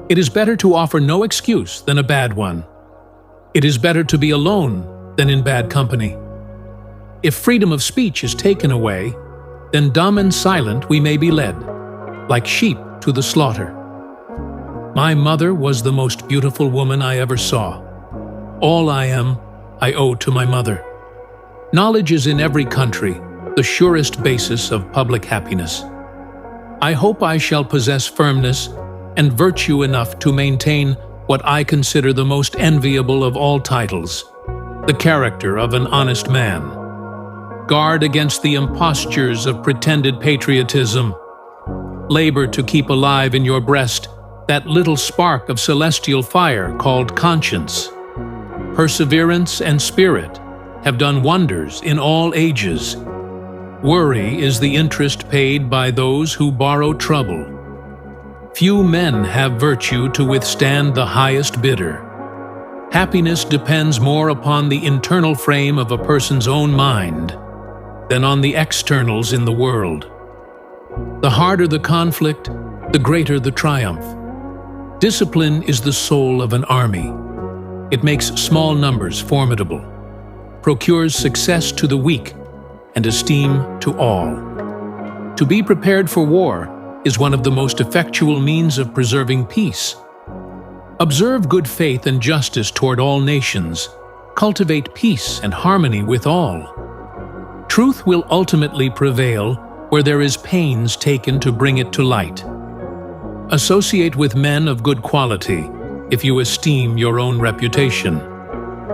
It is better to offer no excuse than a bad one. It is better to be alone than in bad company. If freedom of speech is taken away, then dumb and silent we may be led, like sheep to the slaughter. My mother was the most beautiful woman I ever saw. All I am, I owe to my mother. Knowledge is in every country the surest basis of public happiness. I hope I shall possess firmness and virtue enough to maintain what I consider the most enviable of all titles, the character of an honest man. Guard against the impostures of pretended patriotism. Labor to keep alive in your breast that little spark of celestial fire called conscience. Perseverance and spirit have done wonders in all ages. Worry is the interest paid by those who borrow trouble. Few men have virtue to withstand the highest bidder. Happiness depends more upon the internal frame of a person's own mind than on the externals in the world. The harder the conflict, the greater the triumph. Discipline is the soul of an army. It makes small numbers formidable, procures success to the weak, and esteem to all. To be prepared for war is one of the most effectual means of preserving peace. Observe good faith and justice toward all nations. Cultivate peace and harmony with all. Truth will ultimately prevail where there is pains taken to bring it to light. Associate with men of good quality if you esteem your own reputation,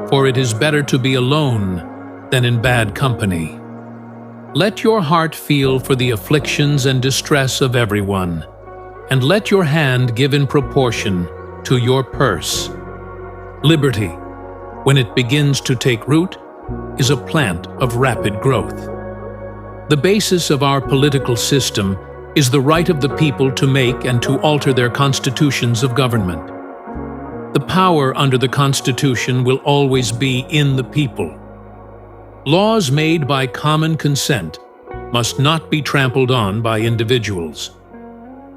for it is better to be alone than in bad company. Let your heart feel for the afflictions and distress of everyone, and let your hand give in proportion to your purse. Liberty, when it begins to take root, is a plant of rapid growth. The basis of our political system is the right of the people to make and to alter their constitutions of government. The power under the Constitution will always be in the people. Laws made by common consent must not be trampled on by individuals.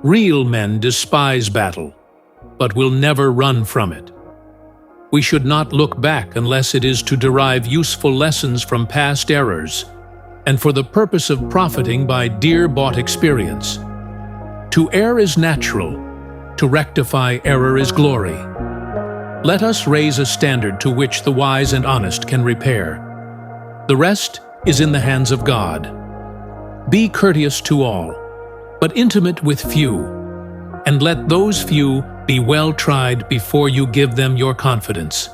Real men despise battle, but will never run from it. We should not look back unless it is to derive useful lessons from past errors, and for the purpose of profiting by dear-bought experience. To err is natural, to rectify error is glory. Let us raise a standard to which the wise and honest can repair. The rest is in the hands of God. Be courteous to all, but intimate with few, and let those few be well tried before you give them your confidence.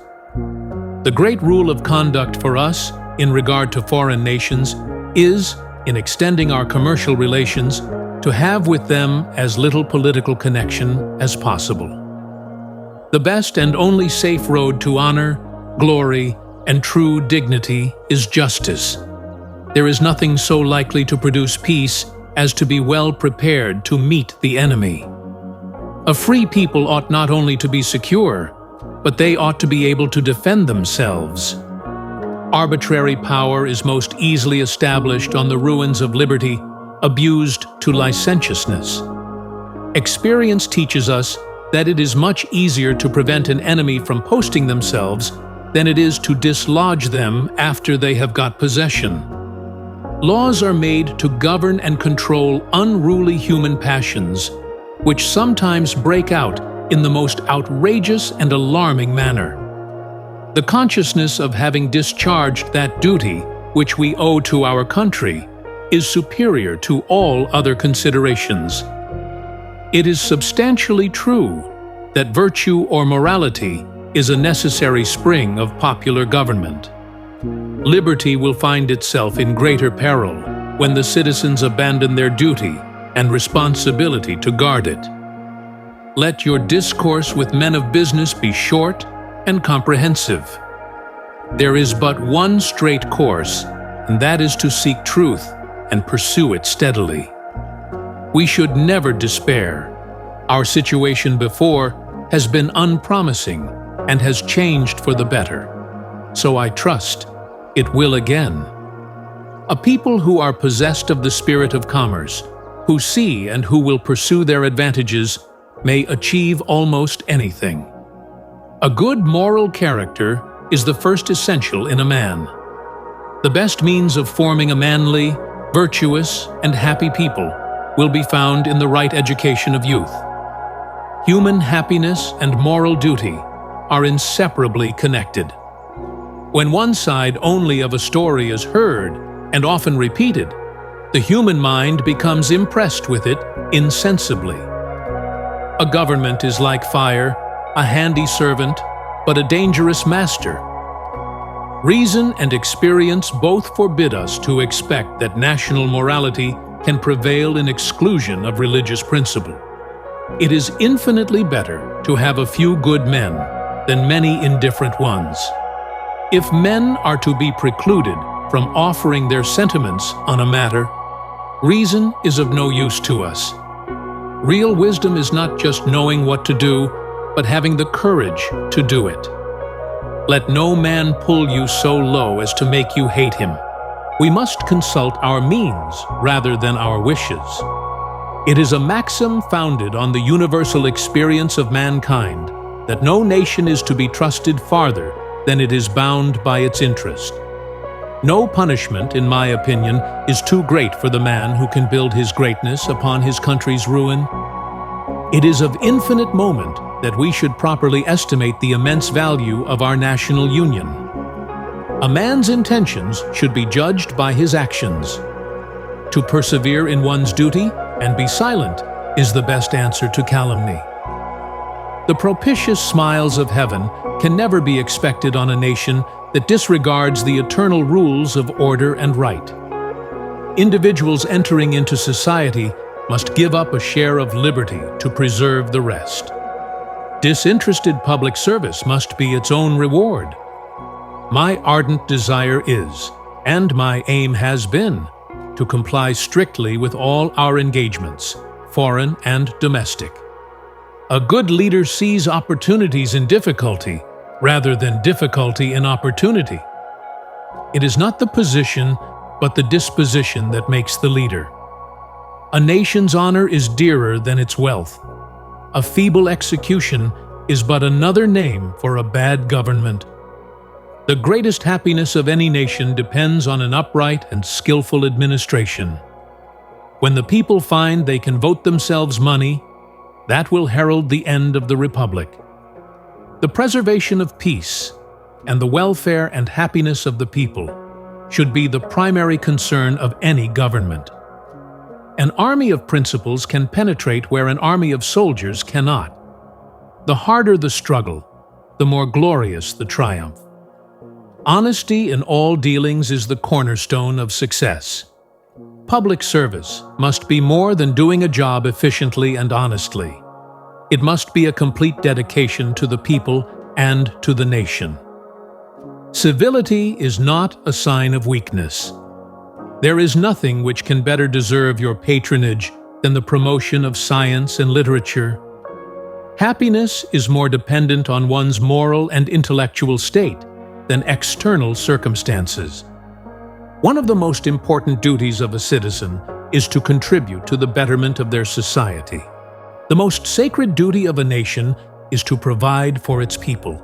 The great rule of conduct for us in regard to foreign nations is, in extending our commercial relations, to have with them as little political connection as possible. The best and only safe road to honor, glory, and true dignity is justice. There is nothing so likely to produce peace as to be well prepared to meet the enemy. A free people ought not only to be secure, but they ought to be able to defend themselves. Arbitrary power is most easily established on the ruins of liberty, abused to licentiousness. Experience teaches us that it is much easier to prevent an enemy from posting themselves than it is to dislodge them after they have got possession. Laws are made to govern and control unruly human passions, which sometimes break out in the most outrageous and alarming manner. The consciousness of having discharged that duty which we owe to our country is superior to all other considerations. It is substantially true that virtue or morality is a necessary spring of popular government. Liberty will find itself in greater peril when the citizens abandon their duty and responsibility to guard it. Let your discourse with men of business be short and comprehensive. There is but one straight course, and that is to seek truth and pursue it steadily. We should never despair. Our situation before has been unpromising and has changed for the better. So I trust it will again. A people who are possessed of the spirit of commerce, who see and who will pursue their advantages, may achieve almost anything. A good moral character is the first essential in a man. The best means of forming a manly, virtuous, and happy people will be found in the right education of youth. Human happiness and moral duty are inseparably connected. When one side only of a story is heard and often repeated, the human mind becomes impressed with it insensibly. A government is like fire, a handy servant, but a dangerous master. Reason and experience both forbid us to expect that national morality can prevail in exclusion of religious principle. It is infinitely better to have a few good men than many indifferent ones. If men are to be precluded from offering their sentiments on a matter, reason is of no use to us. Real wisdom is not just knowing what to do, but having the courage to do it. Let no man pull you so low as to make you hate him. We must consult our means rather than our wishes. It is a maxim founded on the universal experience of mankind that no nation is to be trusted farther than it is bound by its interest. No punishment, in my opinion, is too great for the man who can build his greatness upon his country's ruin. It is of infinite moment that we should properly estimate the immense value of our national union. A man's intentions should be judged by his actions. To persevere in one's duty and be silent is the best answer to calumny. The propitious smiles of heaven can never be expected on a nation that disregards the eternal rules of order and right. Individuals entering into society must give up a share of liberty to preserve the rest. Disinterested public service must be its own reward. My ardent desire is, and my aim has been, to comply strictly with all our engagements, foreign and domestic. A good leader sees opportunities in difficulty rather than difficulty in opportunity. It is not the position, but the disposition that makes the leader. A nation's honor is dearer than its wealth. A feeble execution is but another name for a bad government. The greatest happiness of any nation depends on an upright and skillful administration. When the people find they can vote themselves money, that will herald the end of the republic. The preservation of peace and the welfare and happiness of the people should be the primary concern of any government. An army of principles can penetrate where an army of soldiers cannot. The harder the struggle, the more glorious the triumph. Honesty in all dealings is the cornerstone of success. Public service must be more than doing a job efficiently and honestly. It must be a complete dedication to the people and to the nation. Civility is not a sign of weakness. There is nothing which can better deserve your patronage than the promotion of science and literature. Happiness is more dependent on one's moral and intellectual state than external circumstances. One of the most important duties of a citizen is to contribute to the betterment of their society. The most sacred duty of a nation is to provide for its people.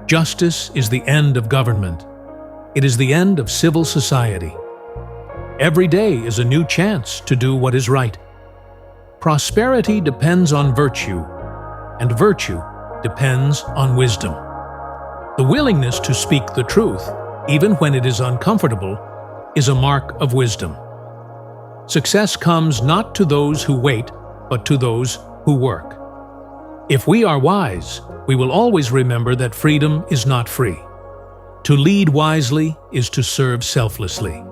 Justice is the end of government. It is the end of civil society. Every day is a new chance to do what is right. Prosperity depends on virtue, and virtue depends on wisdom. The willingness to speak the truth, even when it is uncomfortable, is a mark of wisdom. Success comes not to those who wait, but to those who work. If we are wise, we will always remember that freedom is not free. To lead wisely is to serve selflessly.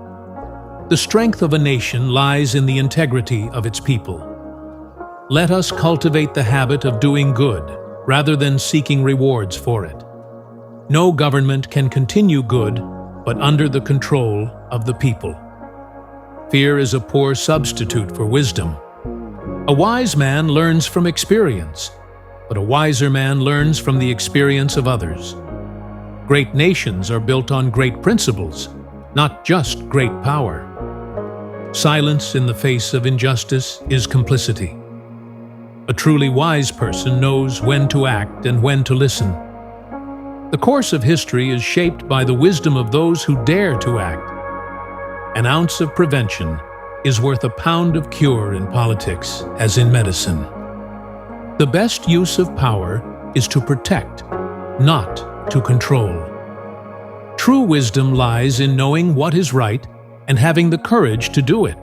The strength of a nation lies in the integrity of its people. Let us cultivate the habit of doing good rather than seeking rewards for it. No government can continue good but under the control of the people. Fear is a poor substitute for wisdom. A wise man learns from experience, but a wiser man learns from the experience of others. Great nations are built on great principles, not just great power. Silence in the face of injustice is complicity. A truly wise person knows when to act and when to listen. The course of history is shaped by the wisdom of those who dare to act. An ounce of prevention is worth a pound of cure in politics, as in medicine. The best use of power is to protect, not to control. True wisdom lies in knowing what is right and having the courage to do it.